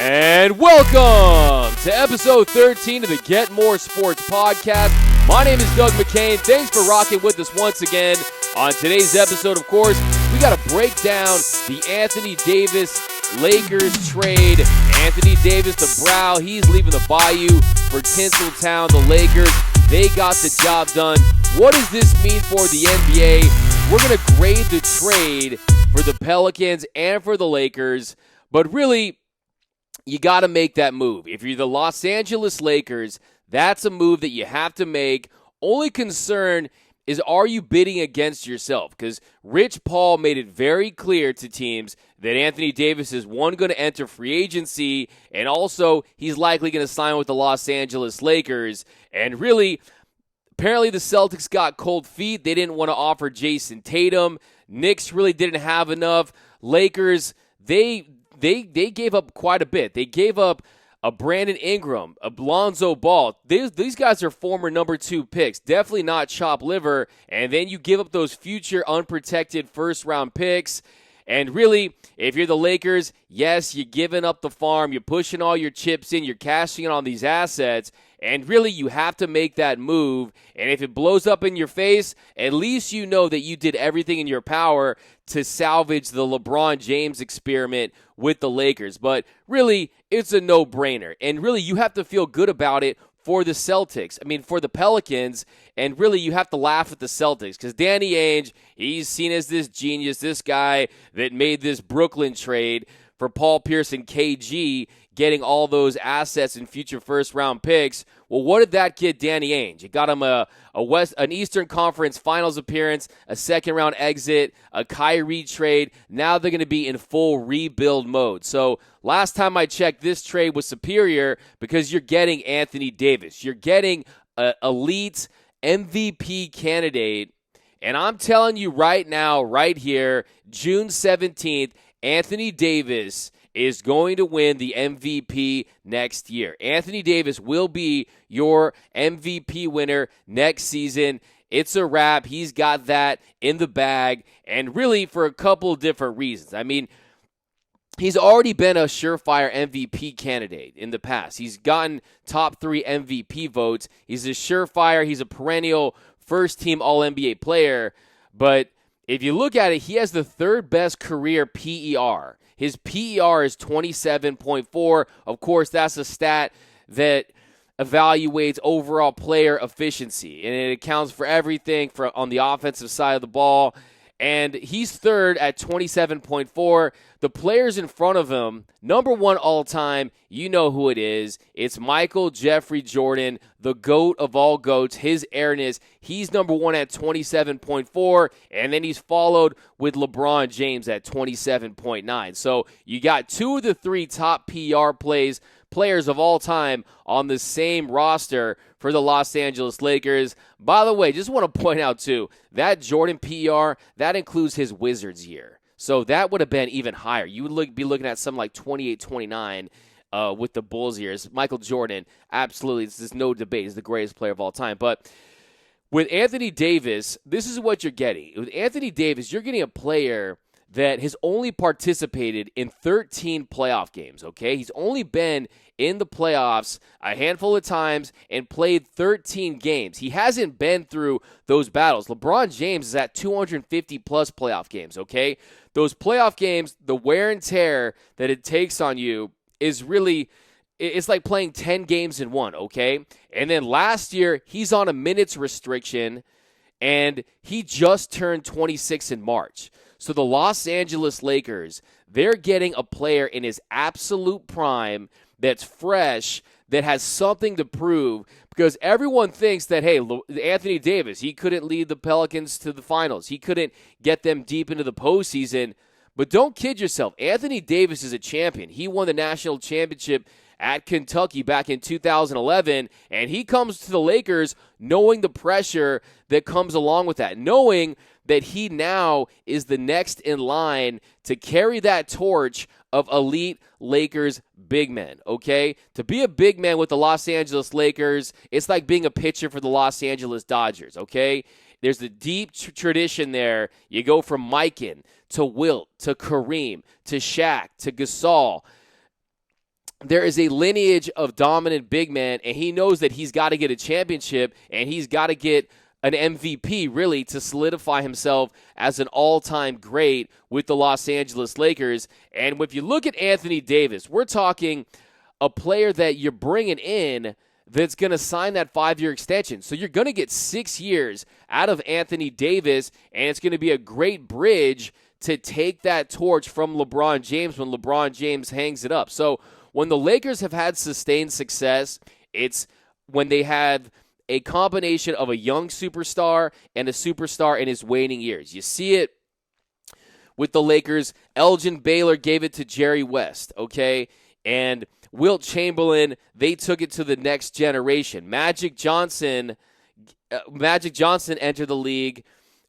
And welcome to episode 13 of the Get More Sports podcast. My name is Doug McCain. Thanks for rocking with us once again. On today's episode, of course, we got to break down the Anthony Davis Lakers trade. Anthony Davis, the brow, he's leaving the Bayou for Tinseltown. The Lakers, they got the job done. What does this mean for the NBA? We're going to grade the trade for the Pelicans and for the Lakers. But really, you got to make that move. If you're the Los Angeles Lakers, that's a move that you have to make. Only concern is, are you bidding against yourself? Because Rich Paul made it very clear to teams that Anthony Davis is, one, going to enter free agency, and also he's likely going to sign with the Los Angeles Lakers. And really, apparently the Celtics got cold feet. They didn't want to offer Jason Tatum. Knicks really didn't have enough. Lakers, they gave up quite a bit. They gave up a Brandon Ingram, a Lonzo Ball. These guys are former number 2 picks. Definitely not chop liver. And then you give up those future unprotected first-round picks. And really, if you're the Lakers, yes, you're giving up the farm. You're pushing all your chips in. You're cashing in on these assets. And really, you have to make that move. And if it blows up in your face, at least you know that you did everything in your power to salvage the LeBron James experiment with the Lakers. But really, it's a no-brainer. And really, you have to feel good about it for the Celtics. I mean, for the Pelicans. And really, you have to laugh at the Celtics. Because Danny Ainge, he's seen as this genius, this guy that made this Brooklyn trade for Paul Pierce and KG, getting all those assets and future first-round picks. Well, what did that get Danny Ainge? It got him an Eastern Conference Finals appearance, a second-round exit, a Kyrie trade. Now they're going to be in full rebuild mode. So last time I checked, this trade was superior because you're getting Anthony Davis. You're getting an elite MVP candidate. And I'm telling you right now, right here, June 17th, Anthony Davis is going to win the MVP next year. Anthony Davis will be your MVP winner next season. It's a wrap. He's got that in the bag, and really for a couple of different reasons. I mean, he's already been a surefire MVP candidate in the past. He's gotten top 3 MVP votes. He's a surefire. He's a perennial first-team All-NBA player. But if you look at it, he has the 3rd best career PER. His PER is 27.4. Of course, that's a stat that evaluates overall player efficiency, and it accounts for everything on the offensive side of the ball. And he's 3rd at 27.4. The players in front of him, number 1 all-time, you know who it is. It's Michael Jeffrey Jordan, the GOAT of all GOATs, his airness. He's number 1 at 27.4, and then he's followed with LeBron James at 27.9. So you got 2 of the 3 top PR players of all time on the same roster for the Los Angeles Lakers. By the way, just want to point out too, that Jordan PER, that includes his Wizards year. So that would have been even higher. You would be looking at something like 28, 29 with the Bulls years. Michael Jordan, absolutely, there's no debate. He's the greatest player of all time. But with Anthony Davis, this is what you're getting. With Anthony Davis, you're getting a player that has only participated in 13 playoff games, okay? He's only been in the playoffs a handful of times and played 13 games. He hasn't been through those battles. LeBron James is at 250-plus playoff games, okay? Those playoff games, the wear and tear that it takes on you is really, it's like playing 10 games in one, okay? And then last year, he's on a minutes restriction, and he just turned 26 in March. So the Los Angeles Lakers, they're getting a player in his absolute prime that's fresh, that has something to prove, because everyone thinks that, hey, Anthony Davis, he couldn't lead the Pelicans to the finals. He couldn't get them deep into the postseason. But don't kid yourself. Anthony Davis is a champion. He won the national championship at Kentucky back in 2011, and he comes to the Lakers knowing the pressure that comes along with that, knowing that he now is the next in line to carry that torch of elite Lakers big men, okay? To be a big man with the Los Angeles Lakers, it's like being a pitcher for the Los Angeles Dodgers, okay? There's a deep tradition there. You go from Mikan to Wilt to Kareem to Shaq to Gasol. there is a lineage of dominant big men, and he knows that he's got to get a championship and he's got to get an MVP, really, to solidify himself as an all-time great with the Los Angeles Lakers. And if you look at Anthony Davis, we're talking a player that you're bringing in that's going to sign that 5-year extension. So you're going to get 6 years out of Anthony Davis, and it's going to be a great bridge to take that torch from LeBron James when LeBron James hangs it up. So when the Lakers have had sustained success, it's when they have a combination of a young superstar and a superstar in his waning years. You see it with the Lakers. Elgin Baylor gave it to Jerry West, okay? And Wilt Chamberlain, they took it to the next generation. Magic Johnson entered the league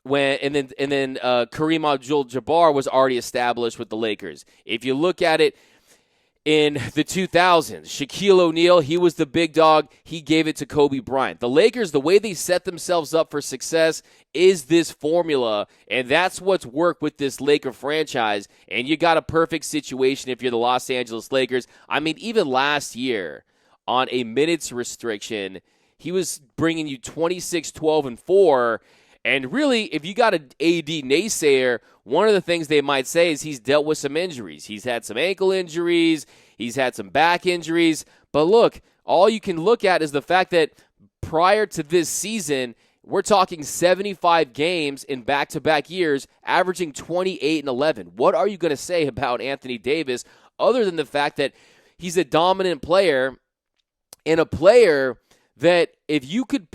and then Kareem Abdul-Jabbar was already established with the Lakers. If you look at it, in the 2000s, Shaquille O'Neal, he was the big dog. He gave it to Kobe Bryant. The Lakers, the way they set themselves up for success is this formula, and that's what's worked with this Laker franchise. And you got a perfect situation if you're the Los Angeles Lakers. I mean, even last year on a minutes restriction, he was bringing you 26, 12, and 4. And really, if you got an AD naysayer, one of the things they might say is he's dealt with some injuries. He's had some ankle injuries. He's had some back injuries. But look, all you can look at is the fact that prior to this season, we're talking 75 games in back-to-back years, averaging 28 and 11. What are you going to say about Anthony Davis other than the fact that he's a dominant player and a player that if you could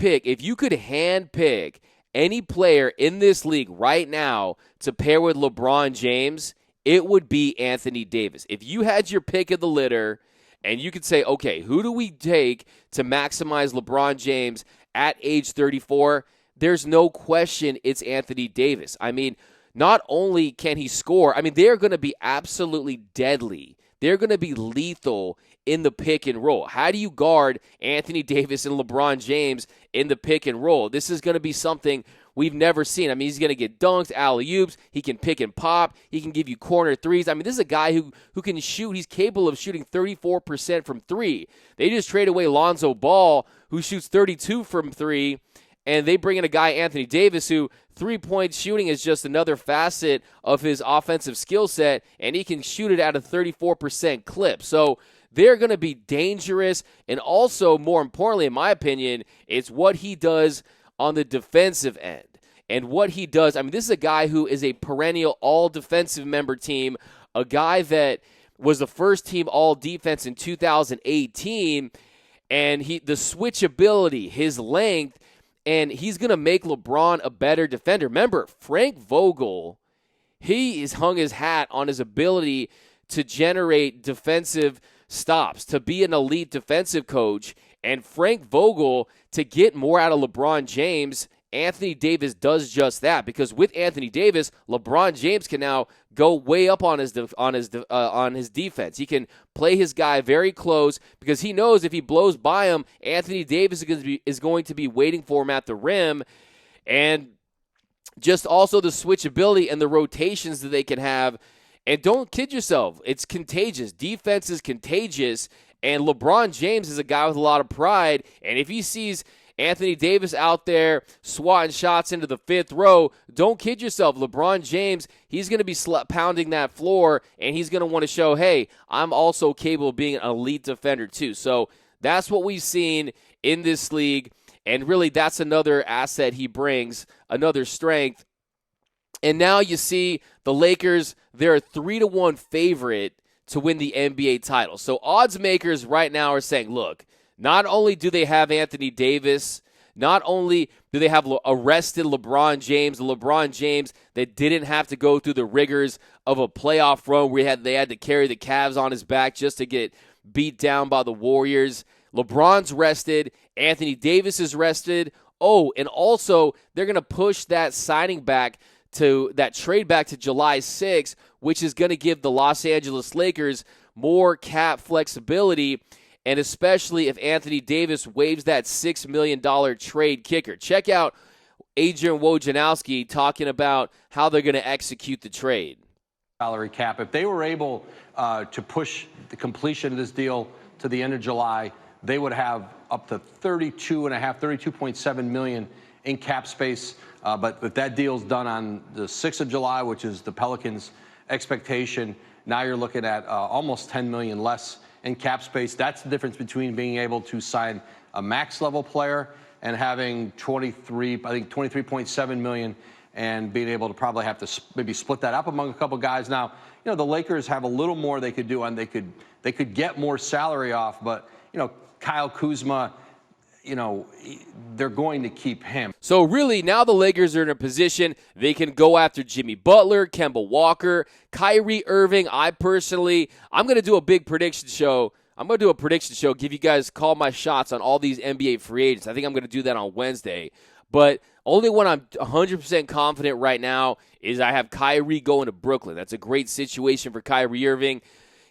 hand pick any player in this league right now to pair with LeBron James, it would be Anthony Davis. If you had your pick of the litter and you could say, okay, who do we take to maximize LeBron James at age 34, there's no question it's Anthony Davis. I mean, not only can he score, I mean, they're going to be absolutely deadly. They're going to be lethal in the pick and roll. How do you guard Anthony Davis and LeBron James in the pick and roll? This is going to be something we've never seen. I mean, he's going to get dunked, alley-oops. He can pick and pop. He can give you corner threes. I mean, this is a guy who can shoot. He's capable of shooting 34% from three. They just trade away Lonzo Ball, who shoots 32 from three, and they bring in a guy, Anthony Davis, who three-point shooting is just another facet of his offensive skill set, and he can shoot it at a 34% clip. So they're going to be dangerous, and also, more importantly, in my opinion, it's what he does on the defensive end. And what he does, I mean, this is a guy who is a perennial all-defensive member team, a guy that was the first-team all-defense in 2018, and the switchability, his length, and he's going to make LeBron a better defender. Remember, Frank Vogel, he has hung his hat on his ability to generate defensive stops, to be an elite defensive coach. And Frank Vogel, to get more out of LeBron James, Anthony Davis does just that. Because with Anthony Davis, LeBron James can now go way up on his defense. He can play his guy very close because he knows if he blows by him, Anthony Davis is going to be waiting for him at the rim. And just also the switchability and the rotations that they can have. And don't kid yourself, it's contagious. Defense is contagious, and LeBron James is a guy with a lot of pride, and if he sees Anthony Davis out there swatting shots into the fifth row, don't kid yourself. LeBron James, he's going to be pounding that floor, and he's going to want to show, hey, I'm also capable of being an elite defender too. So that's what we've seen in this league, and really that's another asset he brings, another strength. And now you see the Lakers, they're a 3-1 favorite to win the NBA title. So odds makers right now are saying, look, not only do they have Anthony Davis, not only do they have arrested LeBron James that didn't have to go through the rigors of a playoff run where they had to carry the Cavs on his back just to get beat down by the Warriors. LeBron's rested. Anthony Davis is rested. Oh, and also they're going to push that signing back to that trade back to July 6th, which is going to give the Los Angeles Lakers more cap flexibility, and especially if Anthony Davis waives that $6 million trade kicker. Check out Adrian Wojnarowski talking about how they're going to execute the trade. salary cap. If they were able to push the completion of this deal to the end of July, they would have up to 32.7 million in cap space. But if that deal's done on the 6th of July, which is the Pelicans' expectation, now you're looking at almost 10 million less in cap space. That's the difference between being able to sign a max level player and having 23.7 million and being able to probably have to maybe split that up among a couple guys. Now, the Lakers have a little more they could do, and they could get more salary off, but, Kyle Kuzma, they're going to keep him. So really, now the Lakers are in a position they can go after Jimmy Butler, Kemba Walker, Kyrie Irving. I'm going to do a big prediction show. I'm going to do a prediction show, give you guys call my shots on all these NBA free agents. I think I'm going to do that on Wednesday. But only one I'm 100% confident right now is I have Kyrie going to Brooklyn. That's a great situation for Kyrie Irving.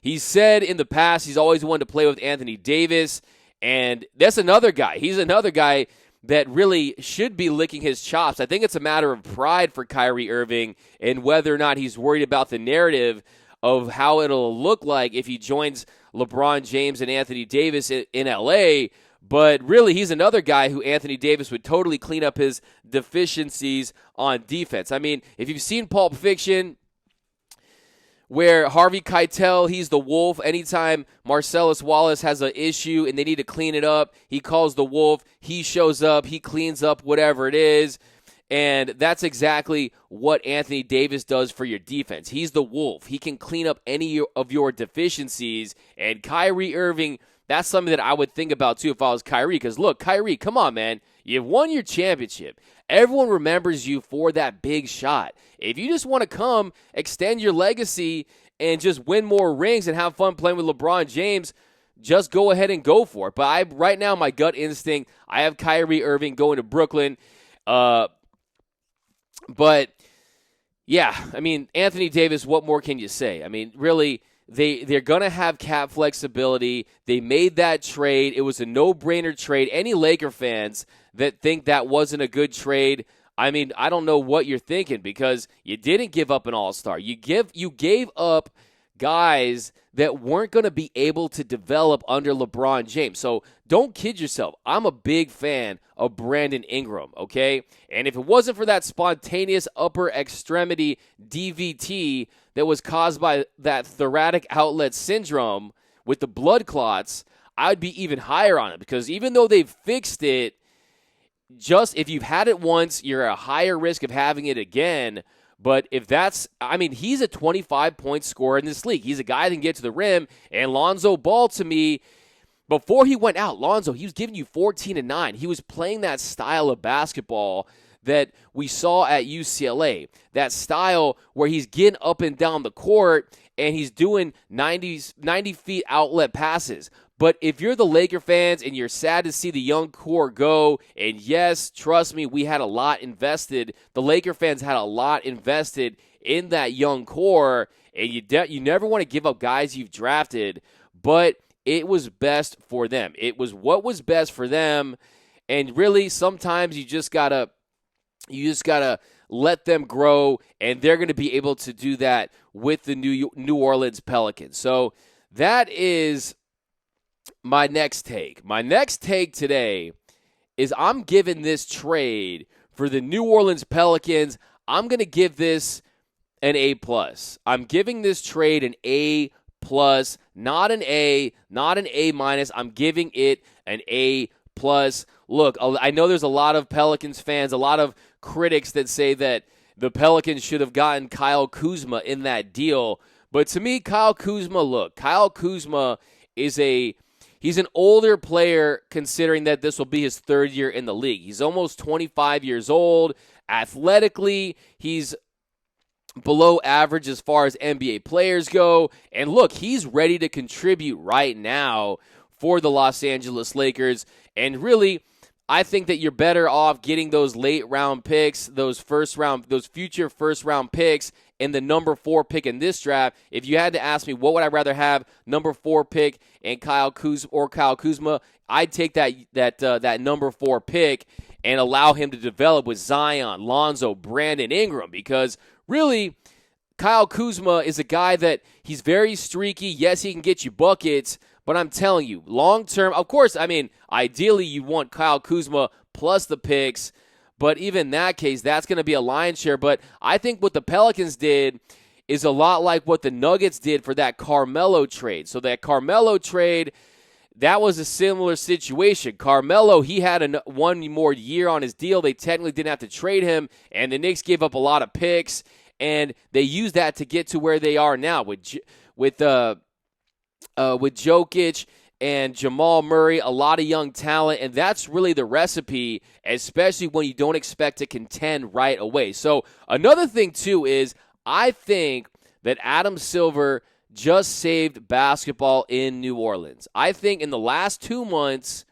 He's said in the past he's always wanted to play with Anthony Davis. And that's another guy. He's another guy that really should be licking his chops. I think it's a matter of pride for Kyrie Irving and whether or not he's worried about the narrative of how it'll look like if he joins LeBron James and Anthony Davis in LA. But really, he's another guy who Anthony Davis would totally clean up his deficiencies on defense. I mean, if you've seen Pulp Fiction, where Harvey Keitel, he's the wolf. Anytime Marcellus Wallace has an issue and they need to clean it up, he calls the wolf. He shows up. He cleans up whatever it is. And that's exactly what Anthony Davis does for your defense. He's the wolf. He can clean up any of your deficiencies. And Kyrie Irving, that's something that I would think about too if I was Kyrie. Because look, Kyrie, come on, man. You've won your championship. Everyone remembers you for that big shot. If you just want to come, extend your legacy, and just win more rings and have fun playing with LeBron James, just go ahead and go for it. But right now, my gut instinct, I have Kyrie Irving going to Brooklyn. But, yeah, I mean, Anthony Davis, what more can you say? I mean, really, they're going to have cap flexibility. They made that trade. It was a no-brainer trade. Any Laker fans that think that wasn't a good trade, I mean, I don't know what you're thinking, because you didn't give up an all-star. You gave up guys that weren't going to be able to develop under LeBron James. So don't kid yourself. I'm a big fan of Brandon Ingram, okay? And if it wasn't for that spontaneous upper extremity DVT that was caused by that thoracic outlet syndrome with the blood clots, I'd be even higher on it, because even though they've fixed it, just if you've had it once, you're at a higher risk of having it again. But if that's, I mean, he's a 25-point scorer in this league. He's a guy that can get to the rim. And Lonzo Ball, to me, before he went out, Lonzo, he was giving you 14 and 9. He was playing that style of basketball that we saw at UCLA. That style where he's getting up and down the court and he's doing 90 feet outlet passes. But if you're the Laker fans and you're sad to see the young core go, and yes, trust me, we had a lot invested. The Laker fans had a lot invested in that young core, and you never want to give up guys you've drafted, but it was best for them. It was what was best for them, and really sometimes you just gotta let them grow, and they're going to be able to do that with the New Orleans Pelicans. So that is my next take. My next take today is I'm giving this trade for the New Orleans Pelicans, I'm going to give this an A+. I'm giving this trade an A+, not an A, not an A-. I'm giving it an A+. Look, I know there's a lot of Pelicans fans, a lot of critics that say that the Pelicans should have gotten Kyle Kuzma in that deal. But to me, Kyle Kuzma he's an older player, considering that this will be his third year in the league. He's almost 25 years old. Athletically, he's below average as far as NBA players go. And look, he's ready to contribute right now for the Los Angeles Lakers. And really, I think that you're better off getting those late round picks, those future first round picks, and the number 4 pick in this draft. If you had to ask me, what would I rather have, number 4 pick and Kyle Kuzma, I'd take that number 4 pick and allow him to develop with Zion, Lonzo, Brandon Ingram, because really, Kyle Kuzma is a guy that he's very streaky. Yes, he can get you buckets, but I'm telling you, long-term, of course, I mean, ideally you want Kyle Kuzma plus the picks, but even in that case, that's going to be a lion's share. But I think what the Pelicans did is a lot like what the Nuggets did for that Carmelo trade. So that Carmelo trade, that was a similar situation. Carmelo, he had one more year on his deal. They technically didn't have to trade him, and the Knicks gave up a lot of picks, and they used that to get to where they are now with Jokic and Jamal Murray, a lot of young talent, and that's really the recipe, especially when you don't expect to contend right away. So another thing, too, is I think that Adam Silver just saved basketball in New Orleans. I think in the last 2 months,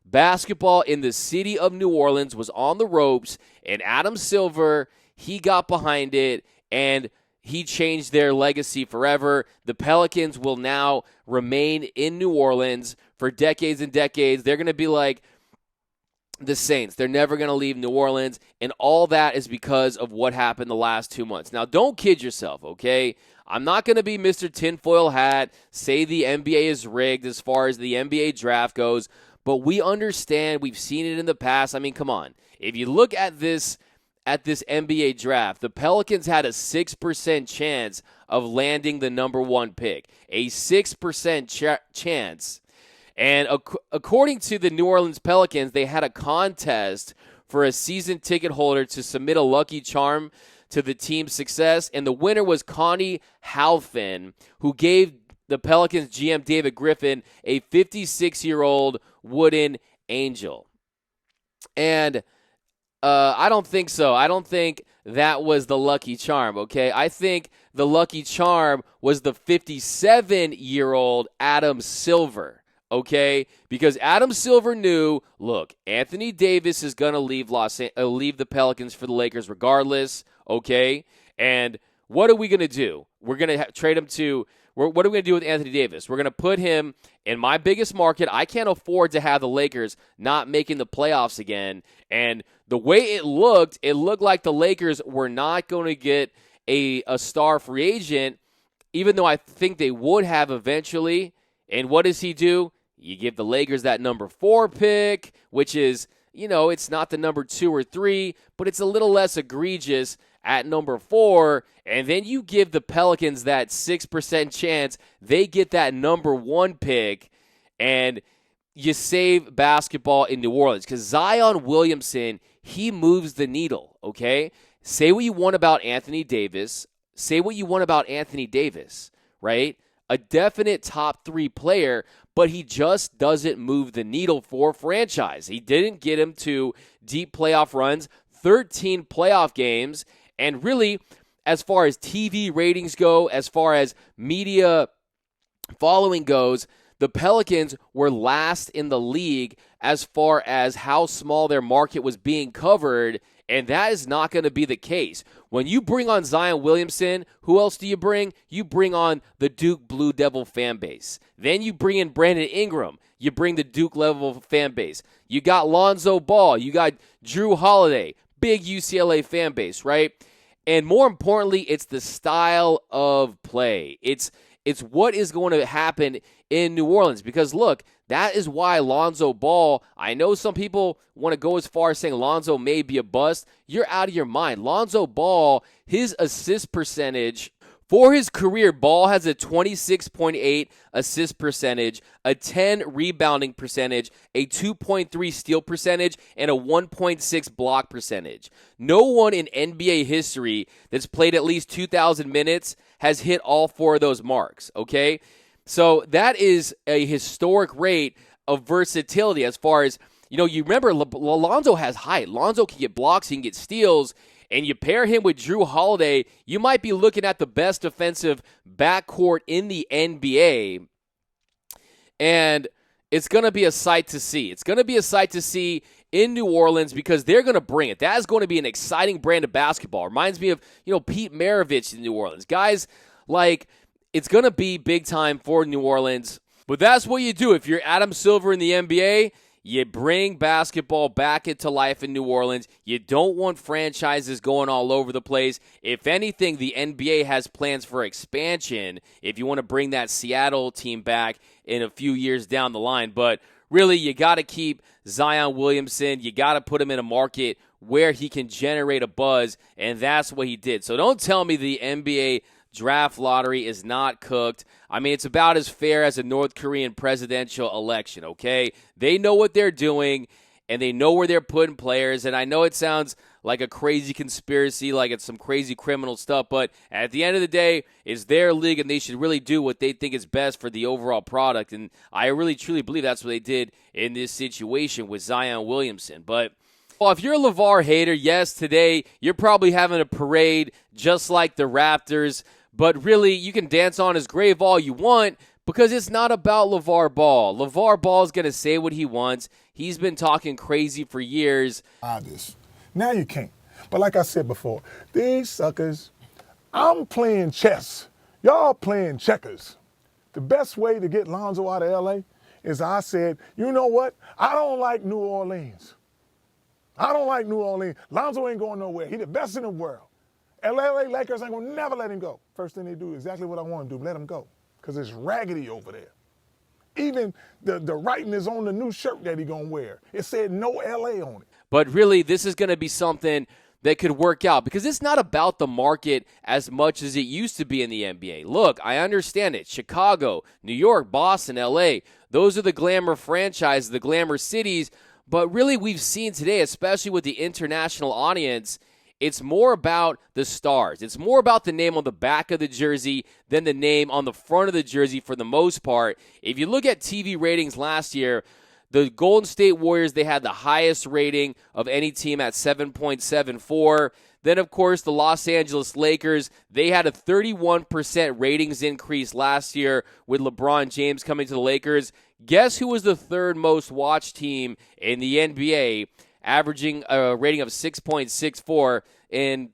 basketball in the city of New Orleans was on the ropes, and Adam Silver, he got behind it, and he changed their legacy forever. The Pelicans will now remain in New Orleans for decades and decades. They're going to be like the Saints. They're never going to leave New Orleans, and all that is because of what happened the last 2 months. Now, don't kid yourself, okay? I'm not going to be Mr. Tinfoil Hat, say the NBA is rigged as far as the NBA draft goes, but we understand. We've seen it in the past. I mean, come on. If you look at this NBA draft, the Pelicans had a 6% chance of landing the number 1 pick. A 6% chance. And according to the New Orleans Pelicans, they had a contest for a season ticket holder to submit a lucky charm to the team's success, and the winner was Connie Halfin, who gave the Pelicans GM David Griffin a 56-year-old wooden angel. And I don't think so. I don't think that was the lucky charm, okay? I think the lucky charm was the 57-year-old Adam Silver, okay? Because Adam Silver knew, look, Anthony Davis is going to leave the Pelicans for the Lakers regardless, okay? And what are we going to do? We're going to trade him to what are we going to do with Anthony Davis? We're going to put him in my biggest market. I can't afford to have the Lakers not making the playoffs again. And the way it looked like the Lakers were not going to get a star free agent, even though I think they would have eventually. And what does he do? You give the Lakers that number 4 pick, which is, it's not the number 2 or 3, but it's a little less egregious at number 4, and then you give the Pelicans that 6% chance they get that number 1 pick, and you save basketball in New Orleans. Because Zion Williamson, he moves the needle, okay? Say what you want about Anthony Davis. Right? A definite top 3 player, but he just doesn't move the needle for franchise. He didn't get him to deep playoff runs, 13 playoff games, and really, as far as TV ratings go, as far as media following goes, the Pelicans were last in the league as far as how small their market was being covered, and that is not going to be the case. When you bring on Zion Williamson, who else do you bring? You bring on the Duke Blue Devil fan base. Then you bring in Brandon Ingram. You bring the Duke level fan base. You got Lonzo Ball. You got Drew Holiday. Big UCLA fan base, right? And more importantly, it's the style of play. It's what is going to happen in New Orleans. Because, look, that is why Lonzo Ball, I know some people want to go as far as saying Lonzo may be a bust. You're out of your mind. Lonzo Ball, his assist percentage for his career, Ball has a 26.8 assist percentage, a 10 rebounding percentage, a 2.3 steal percentage, and a 1.6 block percentage. No one in NBA history that's played at least 2,000 minutes has hit all 4 of those marks, okay? So that is a historic rate of versatility as far as, you remember Lonzo has height. Lonzo can get blocks, he can get steals, and you pair him with Drew Holiday, you might be looking at the best defensive backcourt in the NBA. And it's going to be a sight to see. It's going to be a sight to see in New Orleans because they're going to bring it. That is going to be an exciting brand of basketball. Reminds me of, Pete Maravich in New Orleans. Guys, it's going to be big time for New Orleans. But that's what you do. If you're Adam Silver in the NBA, You bring basketball back into life in New Orleans. You don't want franchises going all over the place. If anything, the NBA has plans for expansion if you want to bring that Seattle team back in a few years down the line. But really, you got to keep Zion Williamson. You got to put him in a market where he can generate a buzz, and that's what he did. So don't tell me the NBA draft lottery is not cooked. I mean, it's about as fair as a North Korean presidential election, okay? They know what they're doing, and they know where they're putting players, and I know it sounds like a crazy conspiracy, like it's some crazy criminal stuff, but at the end of the day, it's their league, and they should really do what they think is best for the overall product, and I really, truly believe that's what they did in this situation with Zion Williamson. But well, if you're a LeVar hater, yes, today you're probably having a parade just like the Raptors, but really, you can dance on his grave all you want because it's not about LeVar Ball. LeVar Ball is going to say what he wants. He's been talking crazy for years. Obvious. Now you can't. But like I said before, these suckers, I'm playing chess. Y'all playing checkers. The best way to get Lonzo out of L.A. is I said, you know what? I don't like New Orleans. I don't like New Orleans. Lonzo ain't going nowhere. He the best in the world. LA Lakers ain't gonna never let him go. First thing they do is exactly what I want to do, let him go. Because it's raggedy over there. Even the writing is on the new shirt that he gonna wear. It said no LA on it. But really, this is gonna be something that could work out because it's not about the market as much as it used to be in the NBA. Look, I understand it. Chicago, New York, Boston, LA, those are the glamour franchises, the glamour cities. But really, we've seen today, especially with the international audience, it's more about the stars. It's more about the name on the back of the jersey than the name on the front of the jersey for the most part. If you look at TV ratings last year, the Golden State Warriors, they had the highest rating of any team at 7.74. Then, of course, the Los Angeles Lakers, they had a 31% ratings increase last year with LeBron James coming to the Lakers. Guess who was the third most watched team in the NBA, averaging a rating of 6.64 in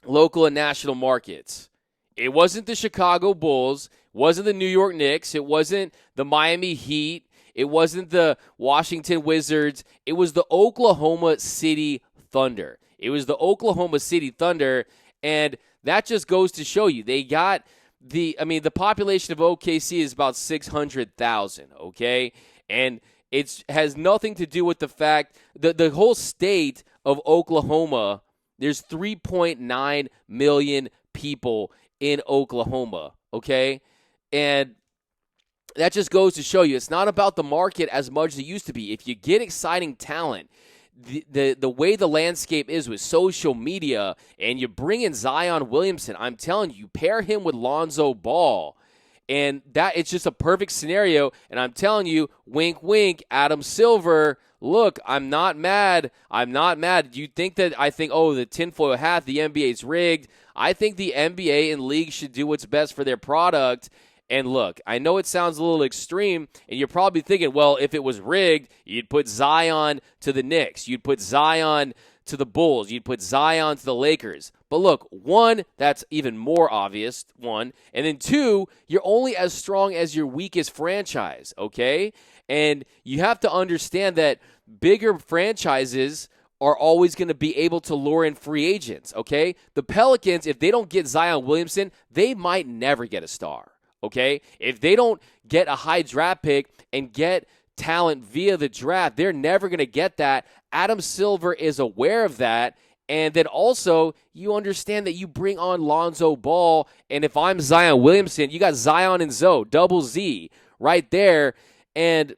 local and national markets? It wasn't the Chicago Bulls, wasn't the New York Knicks, it wasn't the Miami Heat, it wasn't the Washington Wizards, it was the Oklahoma City Thunder. It was the Oklahoma City Thunder, and that just goes to show you they got the population of OKC is about 600,000, okay? And it has nothing to do with the fact that the whole state of Oklahoma, there's 3.9 million people in Oklahoma, okay? And that just goes to show you it's not about the market as much as it used to be. If you get exciting talent, the way the landscape is with social media, and you bring in Zion Williamson, I'm telling you, pair him with Lonzo Ball, and that it's just a perfect scenario. And I'm telling you, wink, wink, Adam Silver, look, I'm not mad. I'm not mad. You think that I think, oh, the tinfoil hat, the NBA's rigged. I think the NBA and league should do what's best for their product. And look, I know it sounds a little extreme, and you're probably thinking, well, if it was rigged, you'd put Zion to the Knicks. You'd put Zion to the Bulls. You'd put Zion to the Lakers. But look, one, that's even more obvious, one. And then two, you're only as strong as your weakest franchise, okay? And you have to understand that bigger franchises are always going to be able to lure in free agents, okay? The Pelicans, if they don't get Zion Williamson, they might never get a star. Okay, if they don't get a high draft pick and get talent via the draft, they're never going to get that. Adam Silver is aware of that. And then also, you understand that you bring on Lonzo Ball. And if I'm Zion Williamson, you got Zion and Zoe, double Z, right there. And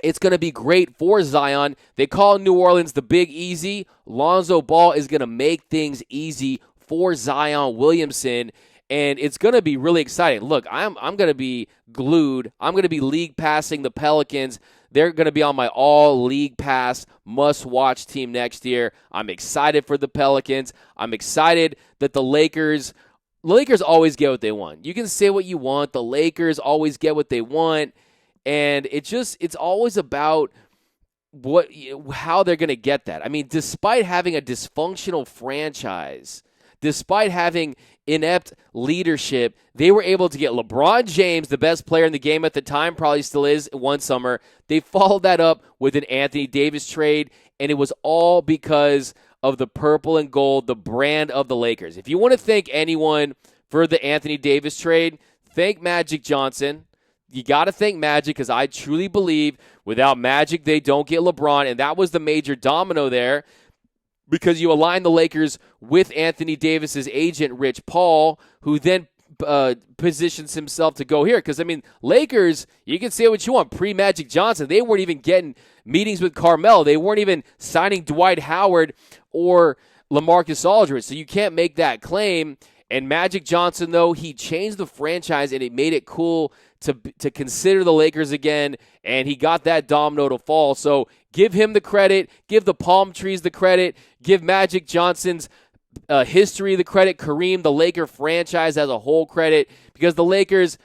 it's going to be great for Zion. They call New Orleans the Big Easy. Lonzo Ball is going to make things easy for Zion Williamson. And it's going to be really exciting. Look, I'm going to be glued. I'm going to be league passing the Pelicans. They're going to be on my all-league pass must-watch team next year. I'm excited for the Pelicans. I'm excited that the Lakers always get what they want. You can say what you want. The Lakers always get what they want. And it's always about how they're going to get that. I mean, despite having a dysfunctional franchise, despite having inept leadership, they were able to get LeBron James, the best player in the game at the time, probably still is, one summer. They followed that up with an Anthony Davis trade, and it was all because of the purple and gold, the brand of the Lakers. If you want to thank anyone for the Anthony Davis trade, thank Magic Johnson. You got to thank Magic, because I truly believe without Magic, they don't get LeBron, and that was the major domino there, because you align the Lakers with Anthony Davis's agent, Rich Paul, who then positions himself to go here. Because, I mean, Lakers, you can say what you want, pre-Magic Johnson, they weren't even getting meetings with Carmelo. They weren't even signing Dwight Howard or LaMarcus Aldridge. So you can't make that claim. And Magic Johnson, though, he changed the franchise, and it made it cool to consider the Lakers again, and he got that domino to fall. So give him the credit, give the palm trees the credit, give Magic Johnson's history the credit, Kareem, the Laker franchise as a whole credit, because the Lakers,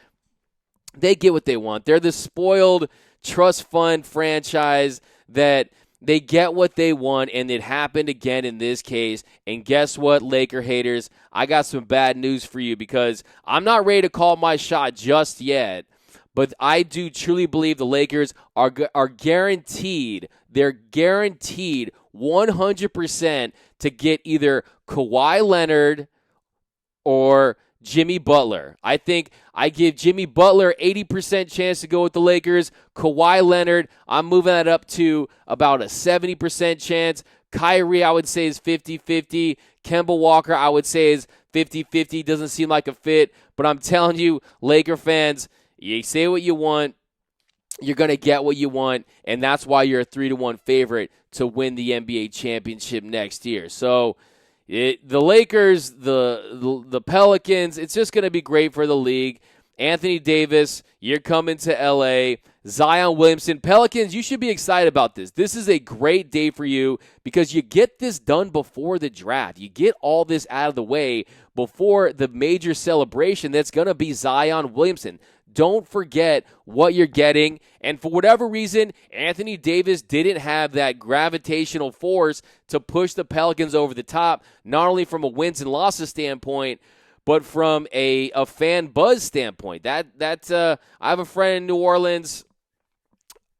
they get what they want. They're the spoiled trust fund franchise that they get what they want, and it happened again in this case. And guess what, Laker haters? I got some bad news for you, because I'm not ready to call my shot just yet, but I do truly believe the Lakers are guaranteed, they're guaranteed 100% to get either Kawhi Leonard or Jimmy Butler. I think I give Jimmy Butler 80% chance to go with the Lakers. Kawhi Leonard, I'm moving that up to about a 70% chance. Kyrie, I would say, is 50-50. Kemba Walker, I would say, is 50-50. Doesn't seem like a fit, but I'm telling you, Laker fans, you say what you want, you're going to get what you want, and that's why you're a 3-1 favorite to win the NBA championship next year. So the Lakers, the Pelicans, it's just going to be great for the league. Anthony Davis, you're coming to L.A. Zion Williamson. Pelicans, you should be excited about this. This is a great day for you, because you get this done before the draft. You get all this out of the way before the major celebration that's going to be Zion Williamson. Don't forget what you're getting. And for whatever reason, Anthony Davis didn't have that gravitational force to push the Pelicans over the top, not only from a wins and losses standpoint, but from a fan buzz standpoint. I have a friend in New Orleans.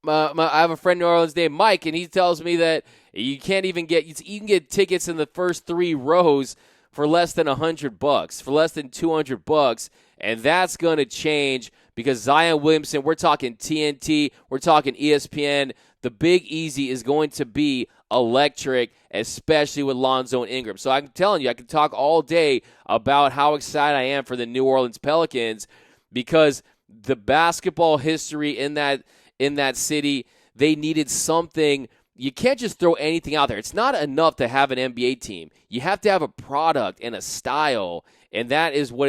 I have a friend in New Orleans named Mike, and he tells me that you can get tickets in the first 3 rows for less than $100, for less than $200, and that's going to change, because Zion Williamson, we're talking TNT, we're talking ESPN. The Big Easy is going to be electric, especially with Lonzo and Ingram. So I'm telling you, I can talk all day about how excited I am for the New Orleans Pelicans, because the basketball history in that city, they needed something. You can't just throw anything out there. It's not enough to have an NBA team. You have to have a product and a style, and that is what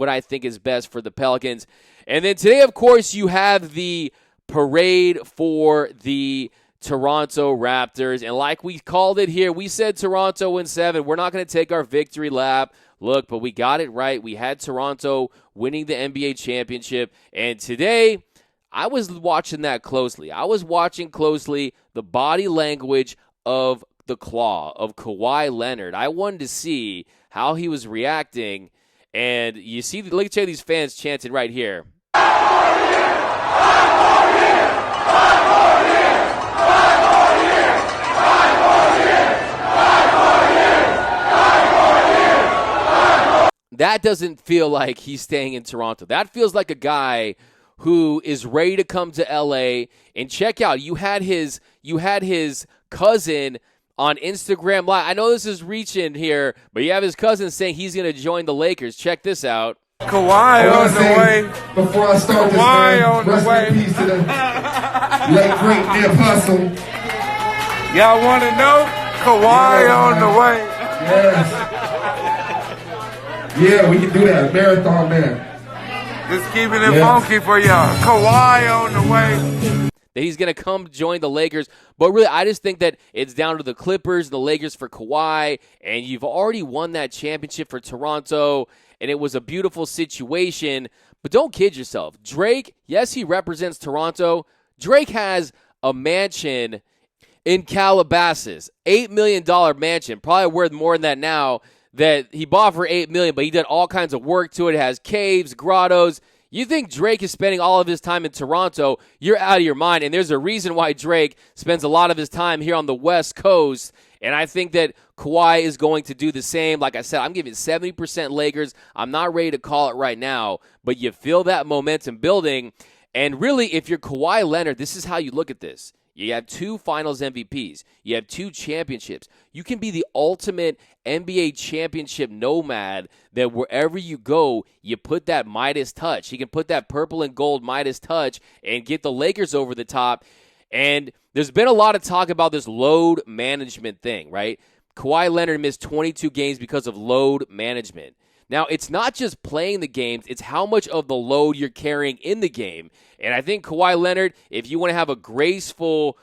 I think is best for the Pelicans. And then today, of course, you have the parade for the Toronto Raptors. And like we called it here, we said Toronto in 7. We're not going to take our victory lap. Look, but we got it right. We had Toronto winning the NBA championship. And today, I was watching that closely. I was watching closely the body language of the Claw, of Kawhi Leonard. I wanted to see how he was reacting. And you see, look at these fans chanting right here. That doesn't feel like he's staying in Toronto. That feels like a guy who is ready to come to LA. And check out, you had his cousin on Instagram Live. I know this is reaching here, but you have his cousin saying he's going to join the Lakers. Check this out. Kawhi on the way. Before I start this, Kawhi man, on the rest way. in peace to the late great Nip Hustle. Y'all want to know? Kawhi on the way. Yes. Yeah, we can do that. Marathon man. Just keeping it funky for y'all. Kawhi on the way. That he's going to come join the Lakers. But really, I just think that it's down to the Clippers and the Lakers for Kawhi, and you've already won that championship for Toronto, and it was a beautiful situation. But don't kid yourself. Drake, yes, he represents Toronto. Drake has a mansion in Calabasas, $8 million mansion, probably worth more than that now, that he bought for $8 million, but he did all kinds of work to it. It has caves, grottos. You think Drake is spending all of his time in Toronto, you're out of your mind. And there's a reason why Drake spends a lot of his time here on the West Coast. And I think that Kawhi is going to do the same. Like I said, I'm giving 70% Lakers. I'm not ready to call it right now, but you feel that momentum building. And really, if you're Kawhi Leonard, this is how you look at this. You have 2 finals MVPs. You have 2 championships. You can be the ultimate NBA championship nomad that wherever you go, you put that Midas touch. You can put that purple and gold Midas touch and get the Lakers over the top. And there's been a lot of talk about this load management thing, right? Kawhi Leonard missed 22 games because of load management. Now, it's not just playing the games, it's how much of the load you're carrying in the game. And I think Kawhi Leonard, if you want to have a graceful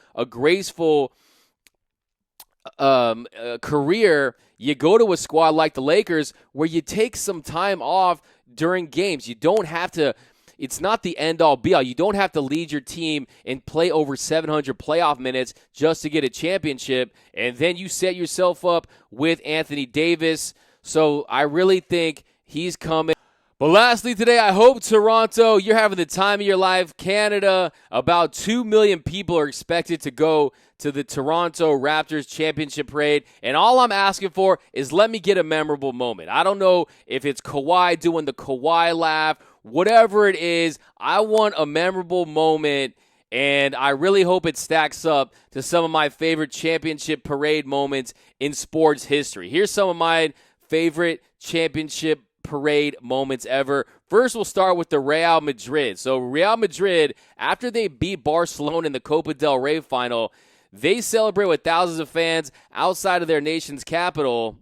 career, you go to a squad like the Lakers where you take some time off during games. You don't have to, it's not the end-all, be-all. You don't have to lead your team and play over 700 playoff minutes just to get a championship. And then you set yourself up with Anthony Davis. So I really think he's coming. But lastly today, I hope Toronto, you're having the time of your life. Canada, about 2 million people are expected to go to the Toronto Raptors championship parade. And all I'm asking for is let me get a memorable moment. I don't know if it's Kawhi doing the Kawhi laugh, whatever it is. I want a memorable moment, and I really hope it stacks up to some of my favorite championship parade moments in sports history. Here's some of my favorite championship parade moments ever. First, we'll start with the Real Madrid. So Real Madrid, after they beat Barcelona in the Copa del Rey final, they celebrate with thousands of fans outside of their nation's capital.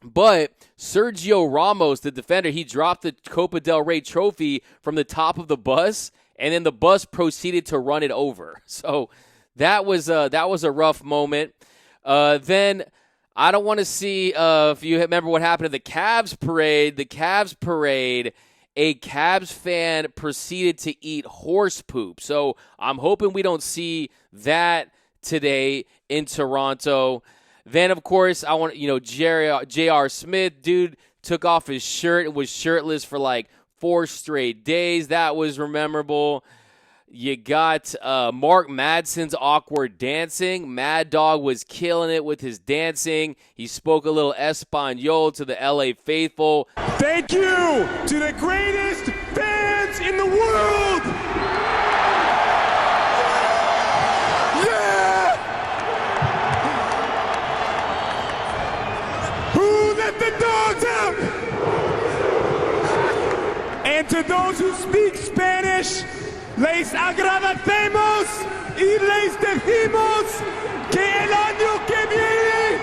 But Sergio Ramos, the defender, he dropped the Copa del Rey trophy from the top of the bus, and then the bus proceeded to run it over. So that was a rough moment. Then I don't want to see, if you remember what happened at the Cavs parade. The Cavs parade, a Cavs fan proceeded to eat horse poop. So I'm hoping we don't see that today in Toronto. Then, of course, I want, J.R. Smith, dude, took off his shirt and was shirtless for like 4 straight days. That was memorable. You got Mark Madsen's awkward dancing. Mad Dog was killing it with his dancing. He spoke a little Espanol to the LA faithful. Thank you to the greatest fans in the world. Yeah! Who let the dogs out? And to those who speak Spanish, les agradecemos y les decimos que el año que viene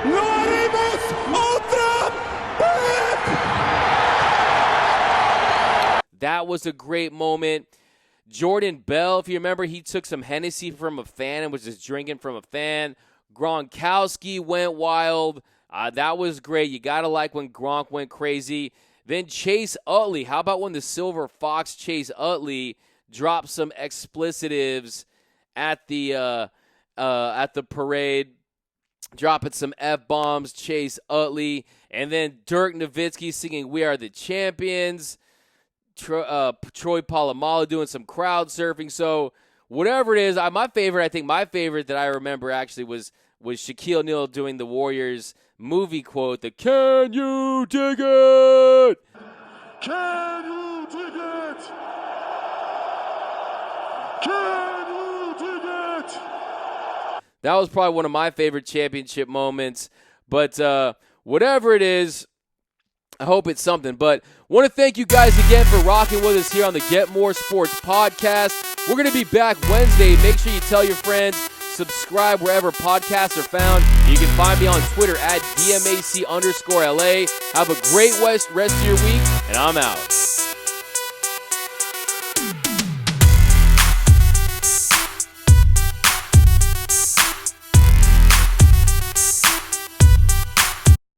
lo haremos otra vez. That was a great moment. Jordan Bell, if you remember, he took some Hennessy from a fan and was just drinking from a fan. Gronkowski went wild. That was great. You got to like when Gronk went crazy. Then Chase Utley. How about when the Silver Fox Chase Utley dropped some explicitives at the parade, dropping some F-bombs, Chase Utley, and then Dirk Nowitzki singing "We Are the Champions," Troy Polamalu doing some crowd surfing. So whatever it is, my favorite that I remember actually was Shaquille O'Neal doing the Warriors movie quote, the "Can you dig it? Can you dig it? Can you dig it?" That was probably one of my favorite championship moments. But whatever it is, I hope it's something. But want to thank you guys again for rocking with us here on the Get More Sports podcast. We're going to be back Wednesday. Make sure you tell your friends. Subscribe wherever podcasts are found. You can find me on Twitter at DMAC_LA. Have a great rest of your week, and I'm out.